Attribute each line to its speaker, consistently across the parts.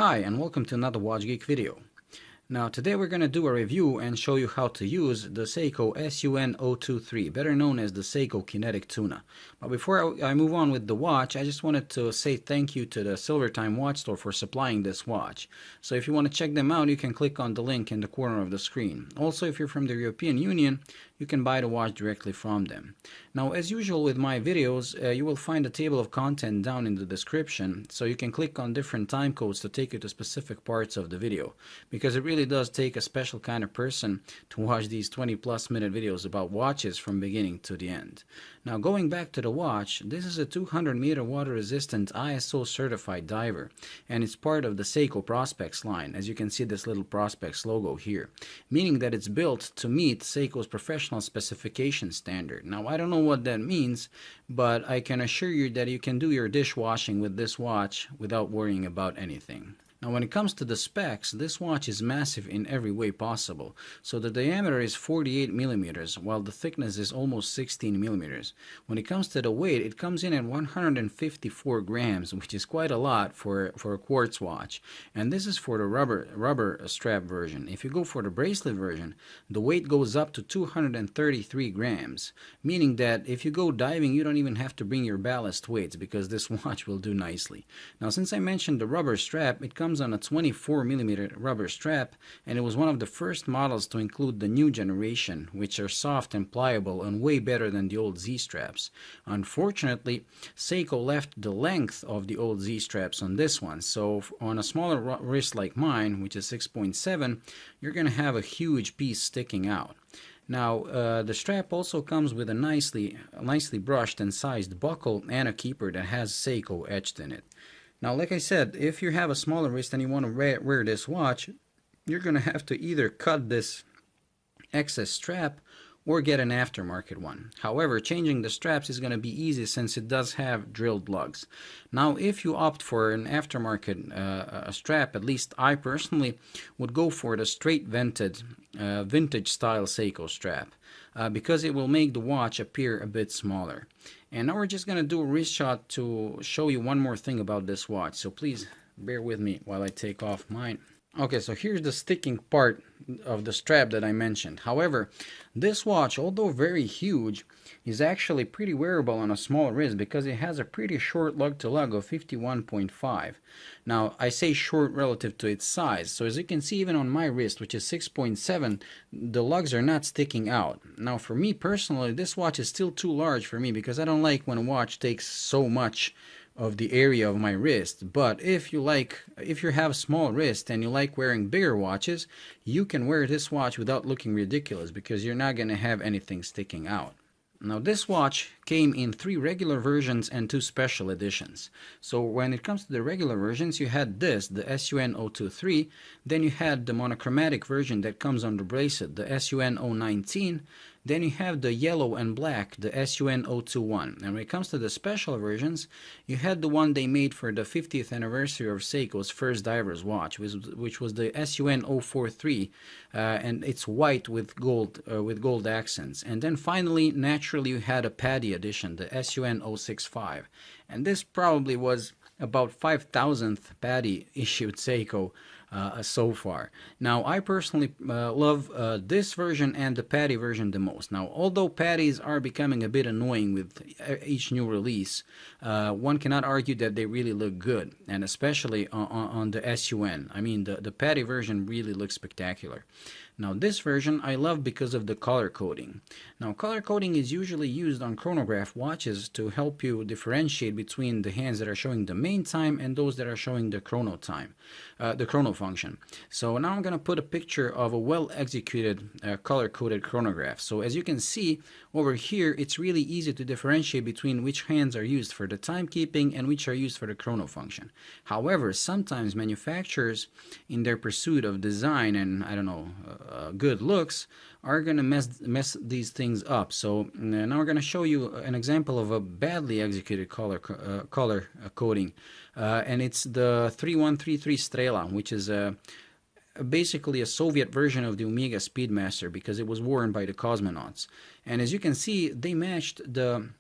Speaker 1: Hi and welcome to another Watch Geek video. Now today we're going to do a review and show you how to use the Seiko SUN023, better known as the Seiko Kinetic Tuna. But before I move on with the watch, I just wanted to say thank you to the Silvertime Watch Store for supplying this watch. So if you want to check them out, you can click on the link in the corner of the screen. Also, if you're from the European Union, you can buy the watch directly from them. Now, as usual with my videos, you will find a table of content down in the description, so you can click on different time codes to take you to specific parts of the video, because it really does take a special kind of person to watch these 20+ minute videos about watches from beginning to the end. Now, going back to the watch, this is a 200-meter water-resistant ISO certified diver, and it's part of the Seiko Prospex line, as you can see this little Prospex logo here, meaning that it's built to meet Seiko's professional specification standard. Now, I don't know what that means, but I can assure you that you can do your dishwashing with this watch without worrying about anything. Now, when it comes to the specs, this watch is massive in every way possible. So the diameter is 48 millimeters, while the thickness is almost 16 millimeters. When it comes to the weight, it comes in at 154 grams, which is quite a lot for a quartz watch. And this is for the rubber strap version. If you go for the bracelet version, the weight goes up to 233 grams, meaning that if you go diving, you don't even have to bring your ballast weights, because this watch will do nicely. Now, since I mentioned the rubber strap, it comes on a 24 millimeter rubber strap, and it was one of the first models to include the new generation, which are soft and pliable and way better than the old Z straps. Unfortunately, Seiko left the length of the old Z straps on this one, so on a smaller wrist like mine, which is 6.7, you're going to have a huge piece sticking out. Now, the strap also comes with a nicely brushed and sized buckle and a keeper that has Seiko etched in it. Now, like I said, if you have a smaller wrist and you want to wear this watch, you're going to have to either cut this excess strap or get an aftermarket one. However, changing the straps is going to be easy since it does have drilled lugs. Now, if you opt for an aftermarket strap, at least I personally would go for the straight vented vintage style Seiko strap, because it will make the watch appear a bit smaller. And now we're just going to do a wrist shot to show you one more thing about this watch, so please bear with me while I take off mine. Okay, so here's the sticking part of the strap that I mentioned. However, this watch, although very huge, is actually pretty wearable on a small wrist because it has a pretty short lug-to-lug of 51.5. Now, I say short relative to its size, so as you can see, even on my wrist, which is 6.7, the lugs are not sticking out. Now, for me personally, this watch is still too large for me because I don't like when a watch takes so much of the area of my wrist. But if you have a small wrist and you like wearing bigger watches, you can wear this watch without looking ridiculous because you're not going to have anything sticking out. Now, this watch came in 3 regular versions and 2 special editions. So when it comes to the regular versions, you had this, the SUN023, then you had the monochromatic version that comes on the bracelet, the SUN019, then you have the yellow and black, the SUN021. And when it comes to the special versions, you had the one they made for the 50th anniversary of Seiko's first diver's watch, which was the SUN043, and it's white with gold accents. And then finally, naturally, you had a paddy edition, the SUN065. And this probably was about 5,000th paddy issued Seiko so far. Now, I personally love this version and the paddy version the most. Now, although paddies are becoming a bit annoying with each new release, one cannot argue that they really look good, and especially on the SUN. I mean, the paddy version really looks spectacular. Now, this version I love because of the color coding. Now, color coding is usually used on chronograph watches to help you differentiate between the hands that are showing the main time and those that are showing the chrono time, the chrono function. So now I'm going to put a picture of a well-executed color-coded chronograph. So as you can see over here, it's really easy to differentiate between which hands are used for the timekeeping and which are used for the chrono function. However, sometimes manufacturers, in their pursuit of design and, I don't know, good looks, are going to mess these things up. So now we're going to show you an example of a badly executed color coding, and it's the 3133 Strela, which is basically a Soviet version of the Omega Speedmaster because it was worn by the cosmonauts. And as you can see, they matched the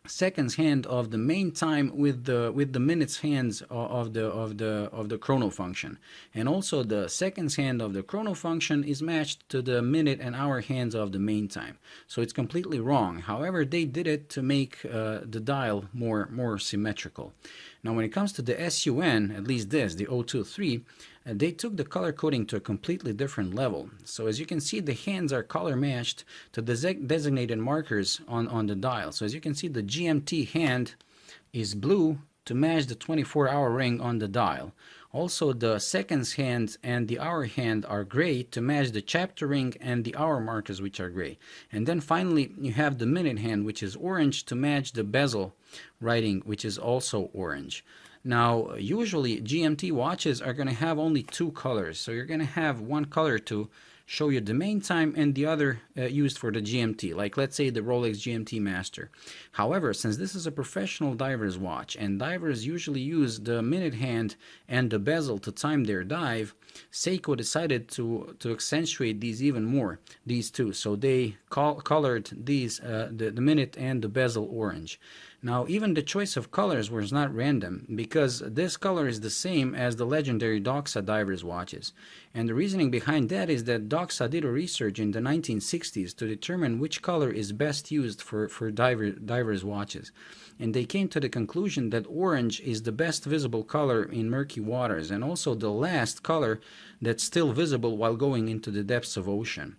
Speaker 1: seconds hand of the main time with the minutes hands of the chrono function, and also the seconds hand of the chrono function is matched to the minute and hour hands of the main time. So it's completely wrong. However, they did it to make the dial more symmetrical. Now when it comes to the SUN, at least this, the 023, they took the color coding to a completely different level. So as you can see, the hands are color matched to the designated markers on the dial. So as you can see, the GMT hand is blue to match the 24-hour ring on the dial. Also, the seconds hand and the hour hand are gray to match the chapter ring and the hour markers, which are gray. And then finally, you have the minute hand, which is orange to match the bezel writing, which is also orange. Now, usually GMT watches are going to have only two colors. So you're going to have one color to show you the main time and the other used for the GMT, like let's say the Rolex GMT Master. However, since this is a professional diver's watch and divers usually use the minute hand and the bezel to time their dive, Seiko decided to accentuate these even more, these two. So they colored these, the minute and the bezel orange. Now, even the choice of colors was not random, because this color is the same as the legendary Doxa divers watches. And the reasoning behind that is that Doxa did a research in the 1960s to determine which color is best used for divers watches. And they came to the conclusion that orange is the best visible color in murky waters, and also the last color that's still visible while going into the depths of ocean.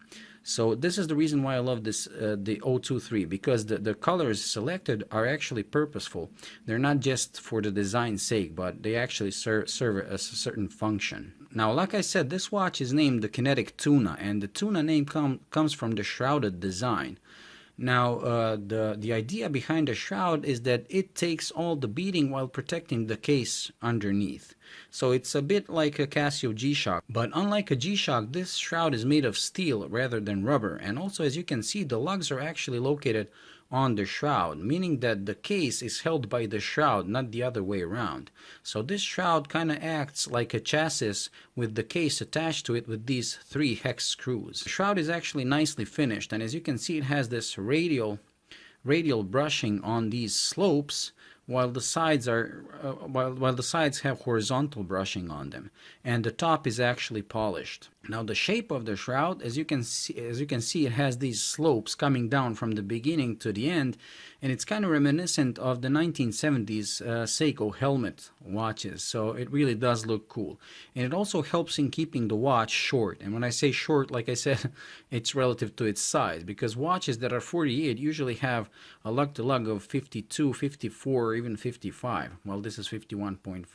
Speaker 1: So this is the reason why I love this, the 023, because the colors selected are actually purposeful. They're not just for the design's sake, but they actually serve a certain function. Now, like I said, this watch is named the Kinetic Tuna, and the Tuna name comes from the shrouded design. Now, the idea behind the shroud is that it takes all the beating while protecting the case underneath. So it's a bit like a Casio G-Shock, but unlike a G-Shock, this shroud is made of steel rather than rubber. And also, as you can see, the lugs are actually located on the shroud, meaning that the case is held by the shroud, not the other way around. So this shroud kind of acts like a chassis with the case attached to it with these 3 hex screws. The shroud is actually nicely finished, and as you can see, it has this radial brushing on these slopes, while the sides are while the sides have horizontal brushing on them, and the top is actually polished. Now, the shape of the shroud, as you can see, it has these slopes coming down from the beginning to the end, and it's kind of reminiscent of the 1970s Seiko helmet watches. So it really does look cool, and it also helps in keeping the watch short. And when I say short, like I said, it's relative to its size, because watches that are 48 usually have a lug-to-lug of 52, 54, or even 55, while this is 51.5.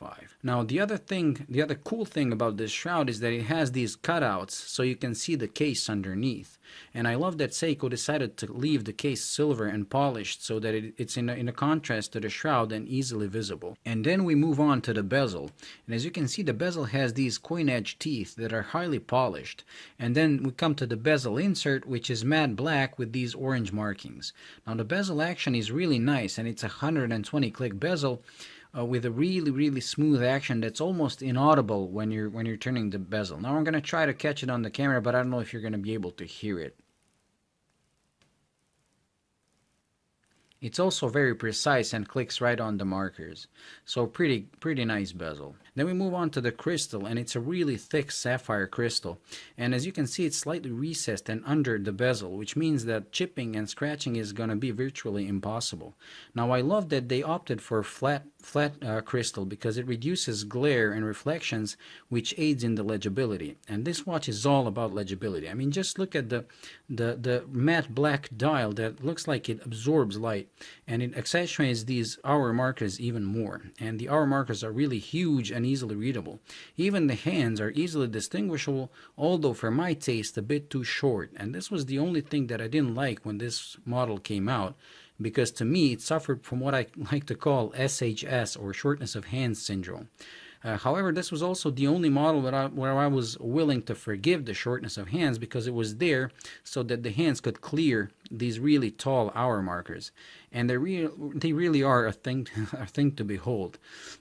Speaker 1: Now, the other cool thing about this shroud is that it has these cutouts so you can see the case underneath. And I love that Seiko decided to leave the case silver and polished so that it's in a contrast to the shroud and easily visible. And then we move on to the bezel. And as you can see, the bezel has these coin edge teeth that are highly polished. And then we come to the bezel insert, which is matte black with these orange markings. Now, the bezel action is really nice, and it's a 120 click bezel with a really smooth action that's almost inaudible when you're turning the bezel. Now I'm going to try to catch it on the camera, but I don't know if you're going to be able to hear it. It's also very precise and clicks right on the markers. So pretty nice bezel. Then we move on to the crystal, and it's a really thick sapphire crystal. And as you can see, it's slightly recessed and under the bezel, which means that chipping and scratching is going to be virtually impossible. Now, I love that they opted for flat crystal, because it reduces glare and reflections, which aids in the legibility. And this watch is all about legibility. I mean, just look at the matte black dial that looks like it absorbs light, and it accentuates these hour markers even more. And the hour markers are really huge and easily readable. Even the hands are easily distinguishable, although for my taste a bit too short. And this was the only thing that I didn't like when this model came out, because to me it suffered from what I like to call SHS, or shortness of hands syndrome. However, this was also the only model where I was willing to forgive the shortness of hands, because it was there so that the hands could clear these really tall hour markers. And they really are a thing to behold.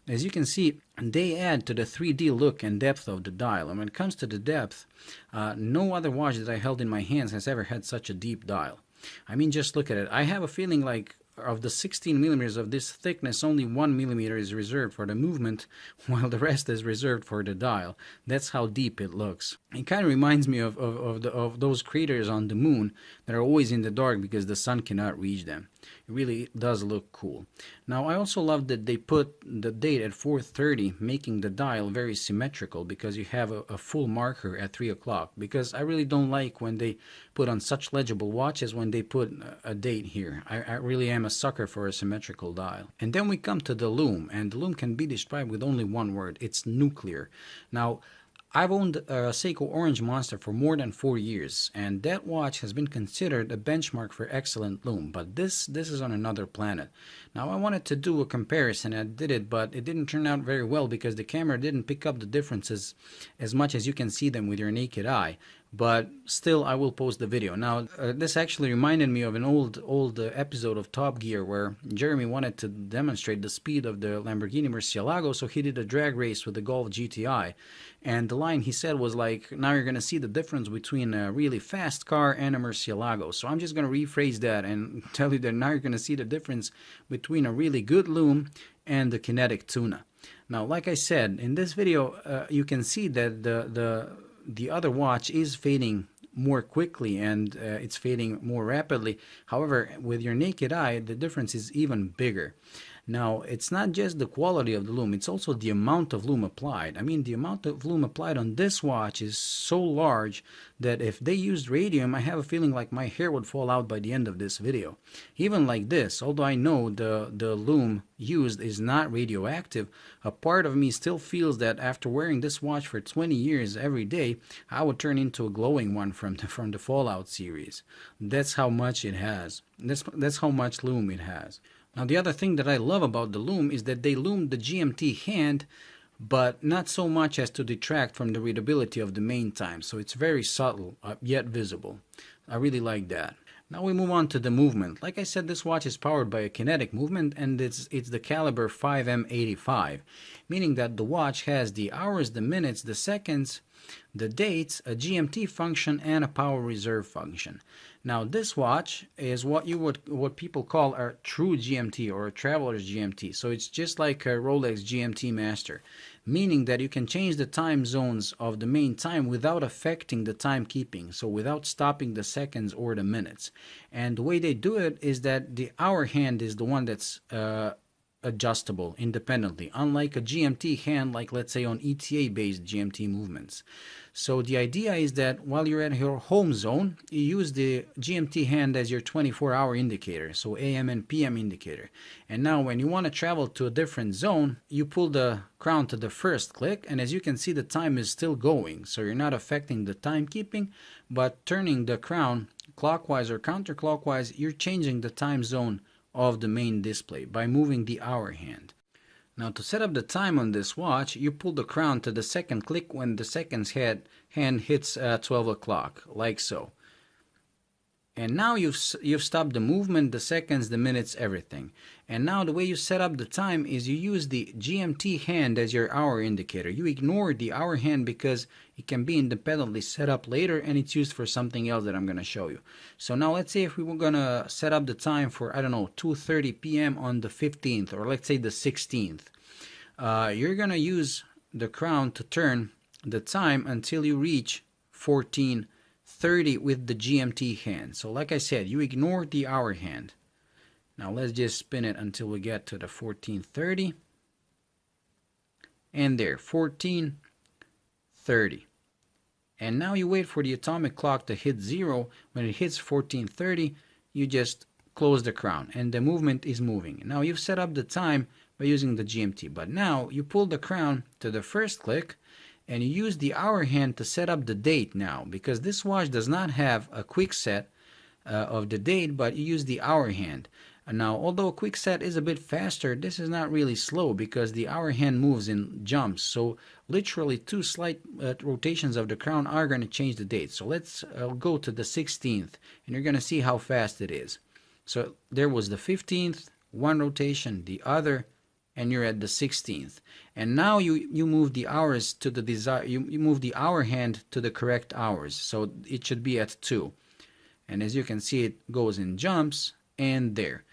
Speaker 1: As you can see, they add to the 3D look and depth of the dial. And when it comes to the depth, no other watch that I held in my hands has ever had such a deep dial. I mean, just look at it. I have a feeling like of the 16 millimeters of this thickness, only 1 millimeter is reserved for the movement, while the rest is reserved for the dial. That's how deep it looks. It kind of reminds me of those craters on the moon that are always in the dark because the sun cannot reach them. It really does look cool. Now, I also love that they put the date at 4:30, making the dial very symmetrical, because you have a full marker at 3 o'clock. Because I really don't like when they put on such legible watches when they put a date here. I really am a sucker for a symmetrical dial. And then we come to the LUME, and the LUME can be described with only one word. It's nuclear. Now, I've owned a Seiko Orange Monster for more than 4 years, and that watch has been considered a benchmark for excellent LUME, but this is on another planet. Now, I wanted to do a comparison, I did it, but it didn't turn out very well because the camera didn't pick up the differences as much as you can see them with your naked eye. But still, I will post the video. Now, this actually reminded me of an old episode of Top Gear where Jeremy wanted to demonstrate the speed of the Lamborghini Murcielago, so he did a drag race with the Golf GTI. And the line he said was like, now you're going to see the difference between a really fast car and a Murcielago. So I'm just going to rephrase that and tell you that now you're going to see the difference between a really good LUME and the Kinetic Tuna. Now, like I said, in this video, you can see that the other watch is fading more quickly, and it's fading more rapidly. However, with your naked eye, the difference is even bigger. Now, it's not just the quality of the LUME, it's also the amount of LUME applied. I mean, the amount of LUME applied on this watch is so large that if they used radium, I have a feeling like my hair would fall out by the end of this video. Even like this, although I know the LUME used is not radioactive, a part of me still feels that after wearing this watch for 20 years every day, I would turn into a glowing one from the Fallout series. That's how much it has. That's how much LUME it has. Now, the other thing that I love about the LUME is that they LUMEd the GMT hand, but not so much as to detract from the readability of the main time. So it's very subtle, yet visible. I really like that. Now we move on to the movement. Like I said, this watch is powered by a kinetic movement, and it's the caliber 5M85, meaning that the watch has the hours, the minutes, the seconds, the dates, a GMT function, and a power reserve function. Now, this watch is what people call a true GMT, or a traveler's GMT. So it's just like a Rolex GMT Master, meaning that you can change the time zones of the main time without affecting the timekeeping, so without stopping the seconds or the minutes. And the way they do it is that the hour hand is the one that's adjustable independently, unlike a GMT hand, like let's say on ETA based GMT movements. So the idea is that while you're at your home zone, you use the GMT hand as your 24-hour indicator, so AM and PM indicator. And now when you want to travel to a different zone, you pull the crown to the first click, and as you can see, the time is still going, so you're not affecting the timekeeping, but turning the crown clockwise or counterclockwise, you're changing the time zone of the main display by moving the hour hand. Now, to set up the time on this watch, you pull the crown to the second click when the seconds hand hits 12 o'clock, like so. And now you've stopped the movement, the seconds, the minutes, everything. And now the way you set up the time is you use the GMT hand as your hour indicator. You ignore the hour hand because it can be independently set up later, and it's used for something else that I'm going to show you. So now let's say if we were going to set up the time for, I don't know, 2:30 p.m. on the 15th, or let's say the 16th. You're going to use the crown to turn the time until you reach 14:30 with the GMT hand. So like I said, you ignore the hour hand. Now let's just spin it until we get to the 14:30. And there, 14:30. And now you wait for the atomic clock to hit 0. When it hits 14:30, you just close the crown and the movement is moving. Now you've set up the time by using the GMT, but now you pull the crown to the first click and you use the hour hand to set up the date now, because this watch does not have a quick set of the date, but you use the hour hand. Now, although a quick set is a bit faster, this is not really slow because the hour hand moves in jumps. So literally 2 slight rotations of the crown are going to change the date. So let's go to the 16th, and you're going to see how fast it is. So there was the 15th, 1 rotation, the other, and you're at the 16th. And now you move the hours to the you move the hour hand to the correct hours. So it should be at 2. And as you can see, it goes in jumps, and there.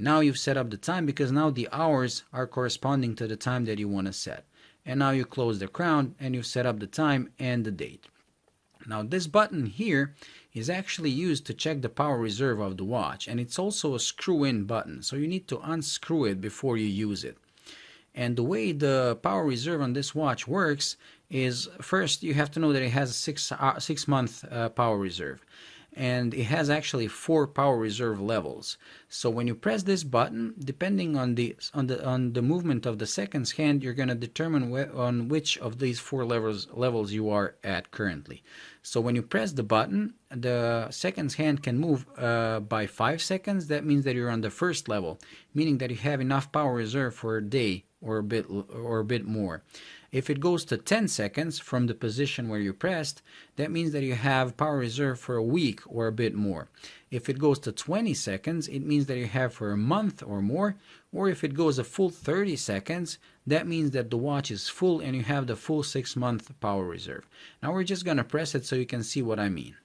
Speaker 1: Now you've set up the time because now the hours are corresponding to the time that you want to set. And now you close the crown and you've set up the time and the date. Now this button here is actually used to check the power reserve of the watch, and it's also a screw-in button, so you need to unscrew it before you use it. And the way the power reserve on this watch works is, first you have to know that it has a 6 month power reserve, and it has actually 4 power reserve levels. So when you press this button, depending on the movement of the seconds hand, you're going to determine on which of these 4 levels you are at currently. So when you press the button, the seconds hand can move by 5 seconds. That means that you're on the first level, meaning that you have enough power reserve for a day or a bit more. If it goes to 10 seconds from the position where you pressed, that means that you have power reserve for a week or a bit more. If it goes to 20 seconds, it means that you have for a month or more. Or if it goes a full 30 seconds, that means that the watch is full and you have the full 6 month power reserve. Now we're just going to press it so you can see what I mean.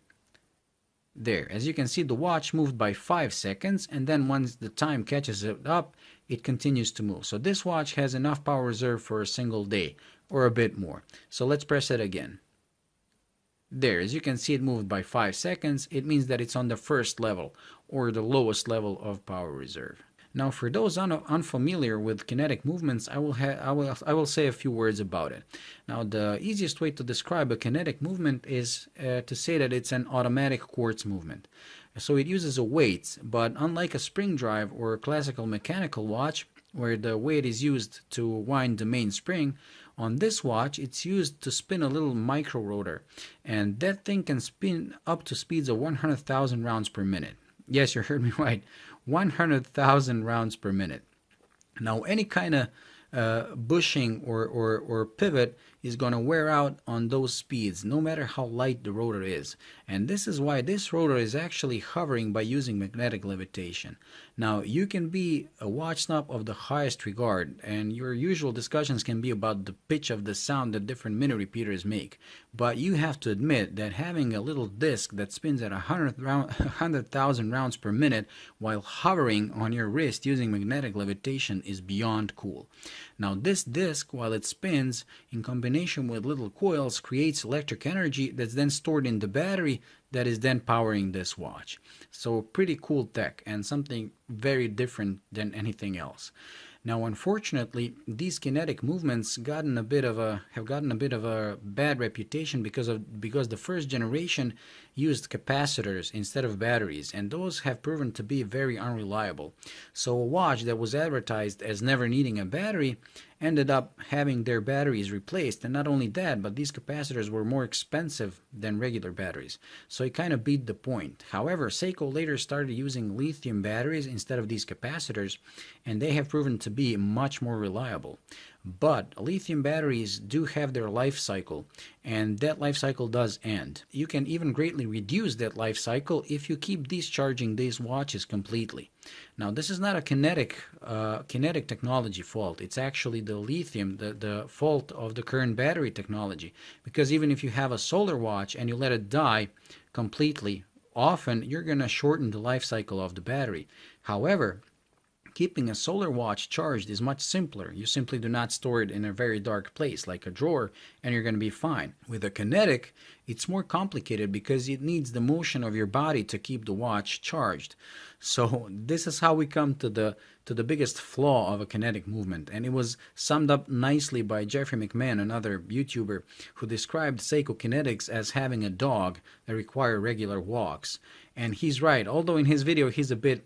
Speaker 1: There, as you can see, the watch moved by 5 seconds, and then once the time catches it up, it continues to move. So this watch has enough power reserve for a single day or a bit more. So let's press it again. There, as you can see, it moved by 5 seconds. It means that it's on the first level or the lowest level of power reserve. Now, for those unfamiliar with kinetic movements, I will say a few words about it. Now, the easiest way to describe a kinetic movement is to say that it's an automatic quartz movement. So it uses a weight, but unlike a spring drive or a classical mechanical watch, where the weight is used to wind the main spring, on this watch it's used to spin a little micro rotor, and that thing can spin up to speeds of 100,000 rounds per minute. Yes, you heard me right. 100,000 rounds per minute. Now, any kind of bushing or pivot is going to wear out on those speeds, no matter how light the rotor is. And this is why this rotor is actually hovering by using magnetic levitation. Now, you can be a watch snob of the highest regard, and your usual discussions can be about the pitch of the sound that different minute repeaters make. But you have to admit that having a little disc that spins at 100,000 rounds per minute while hovering on your wrist using magnetic levitation is beyond cool. Now, this disc, while it spins, in combination with little coils, creates electric energy that's then stored in the battery that is then powering this watch. So pretty cool tech, and something very different than anything else. Now, unfortunately, these kinetic movements have gotten a bit of a bad reputation because the first generation used capacitors instead of batteries, and those have proven to be very unreliable. So a watch that was advertised as never needing a battery ended up having their batteries replaced, and not only that, but these capacitors were more expensive than regular batteries. So it kind of beat the point. However, Seiko later started using lithium batteries instead of these capacitors, and they have proven to be much more reliable. But lithium batteries do have their life cycle, and that life cycle does end. You can even greatly reduce that life cycle if you keep discharging these watches completely. Now, this is not a kinetic technology fault. It's actually the lithium, the fault of the current battery technology. Because even if you have a solar watch and you let it die completely, often you're going to shorten the life cycle of the battery. However, keeping a solar watch charged is much simpler. You simply do not store it in a very dark place like a drawer, and you're going to be fine. With a kinetic, it's more complicated because it needs the motion of your body to keep the watch charged. So this is how we come to the biggest flaw of a kinetic movement, and it was summed up nicely by Jeffrey McMahon, another YouTuber, who described Seiko Kinetics as having a dog that requires regular walks. And he's right, although in his video he's a bit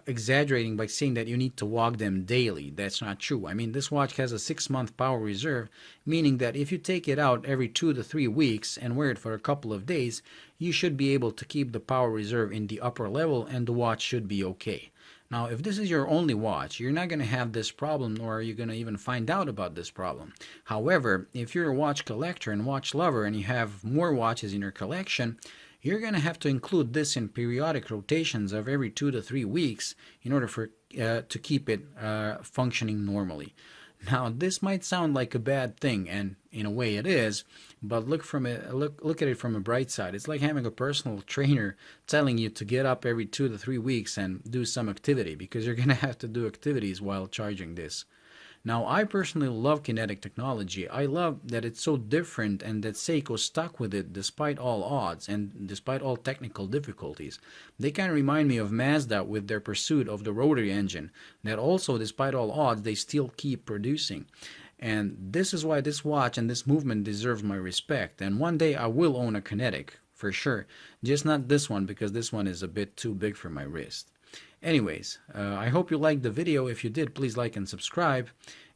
Speaker 1: exaggerating by saying that you need to walk them daily. That's not true. I mean, this watch has a 6-month power reserve, meaning that if you take it out every 2 to 3 weeks and wear it for a couple of days, you should be able to keep the power reserve in the upper level and the watch should be okay. Now, if this is your only watch, you're not going to have this problem, nor are you going to even find out about this problem. However, if you're a watch collector and watch lover and you have more watches in your collection, you're going to have to include this in periodic rotations of every 2 to 3 weeks in order to keep it functioning normally. Now, this might sound like a bad thing, and in a way it is, but look at it from a bright side. It's like having a personal trainer telling you to get up every 2 to 3 weeks and do some activity, because you're gonna have to do activities while charging this. Now, I personally love kinetic technology. I love that it's so different and that Seiko stuck with it despite all odds and despite all technical difficulties. They kind of remind me of Mazda with their pursuit of the rotary engine, that also, despite all odds, they still keep producing. And this is why this watch and this movement deserves my respect. And one day I will own a kinetic, for sure. Just not this one, because this one is a bit too big for my wrist. Anyways, I hope you liked the video. If you did, please like and subscribe.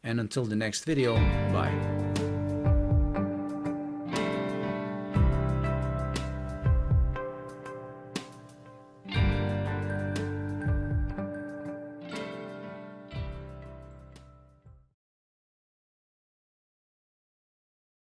Speaker 1: And until the next video, bye.